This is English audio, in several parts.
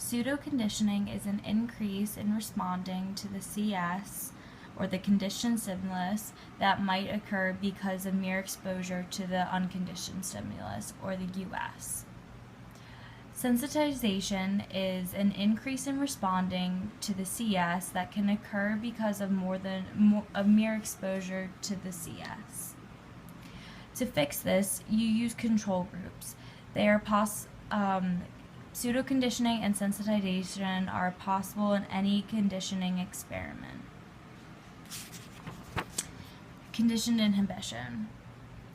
Pseudo-conditioning is an increase in responding to the CS or the conditioned stimulus that might occur because of mere exposure to the unconditioned stimulus or the US. Sensitization is an increase in responding to the CS that can occur because of mere exposure to the CS. To fix this, you use control groups. They are pseudo-conditioning and sensitization are possible in any conditioning experiment. Conditioned inhibition.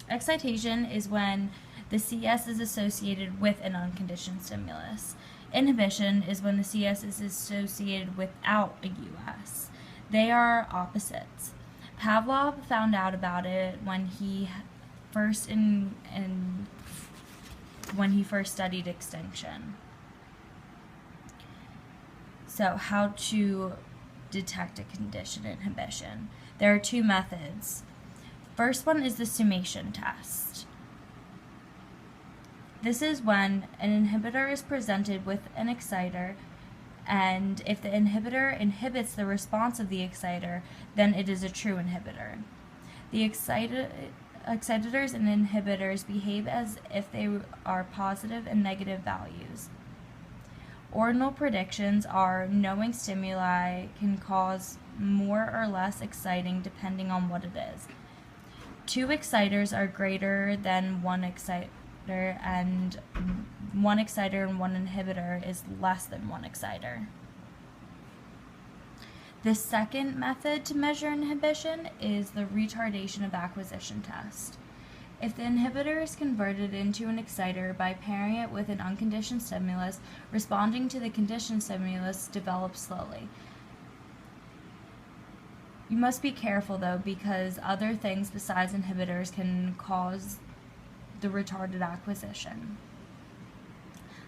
Excitation is when the CS is associated with an unconditioned stimulus. Inhibition is when the CS is associated without a US. They are opposites. Pavlov found out about it when he first studied extinction. So, how to detect a conditioned inhibition? There are two methods. First one is the summation test. This is when an inhibitor is presented with an exciter, and if the inhibitor inhibits the response of the exciter, then it is a true inhibitor. The excitors and inhibitors behave as if they are positive and negative values. Ordinal predictions are knowing stimuli can cause more or less exciting depending on what it is. Two exciters are greater than one exciter, and one exciter and one inhibitor is less than one exciter. The second method to measure inhibition is the retardation of acquisition test. If the inhibitor is converted into an exciter by pairing it with an unconditioned stimulus, responding to the conditioned stimulus develops slowly. You must be careful though, because other things besides inhibitors can cause the retarded acquisition.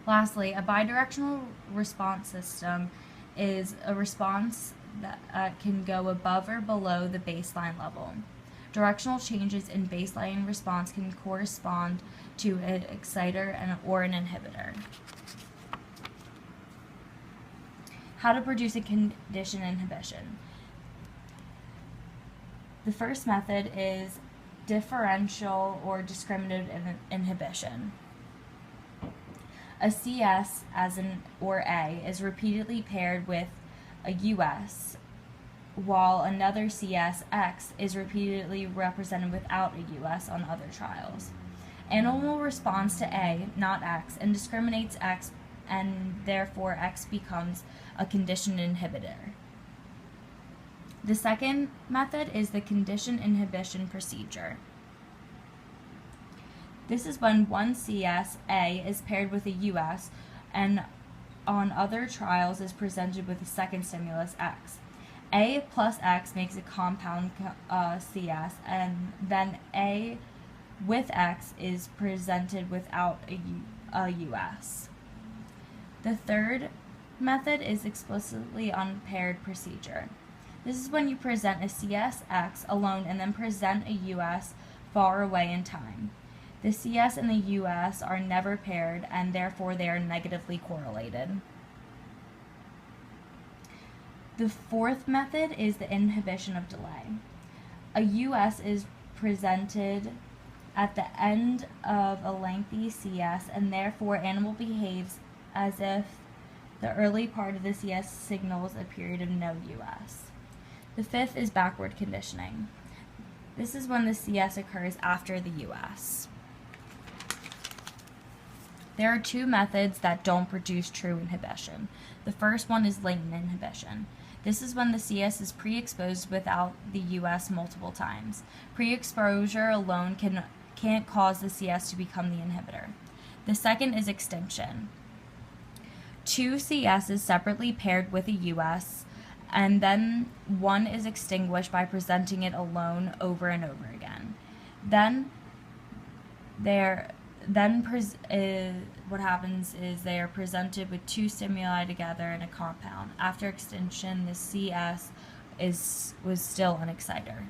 Lastly, a bidirectional response system is a response that can go above or below the baseline level. Directional changes in baseline response can correspond to an exciter or an inhibitor. How to produce a conditioned inhibition. The first method is differential or discriminative inhibition. A CS or A is repeatedly paired with a US, while another CS, X, is repeatedly represented without a US on other trials. Animal responds to A, not X, and discriminates X, and therefore X becomes a conditioned inhibitor. The second method is the conditioned inhibition procedure. This is when one CS, A, is paired with a US, and on other trials is presented with a second stimulus, X. A plus X makes a compound CS, and then A with X is presented without a US. The third method is explicitly unpaired procedure. This is when you present a CS-X alone and then present a US far away in time. The CS and the US are never paired, and therefore they are negatively correlated. The fourth method is the inhibition of delay. A US is presented at the end of a lengthy CS, and therefore animal behaves as if the early part of the CS signals a period of no US. The fifth is backward conditioning. This is when the CS occurs after the US. There are two methods that don't produce true inhibition. The first one is latent inhibition. This is when the CS is pre-exposed without the US multiple times. Pre-exposure alone can't cause the CS to become the inhibitor. The second is extinction. Two CSs separately paired with a US, and then one is extinguished by presenting it alone over and over again. What happens is they are presented with two stimuli together in a compound. After extinction, the CS was still an exciter.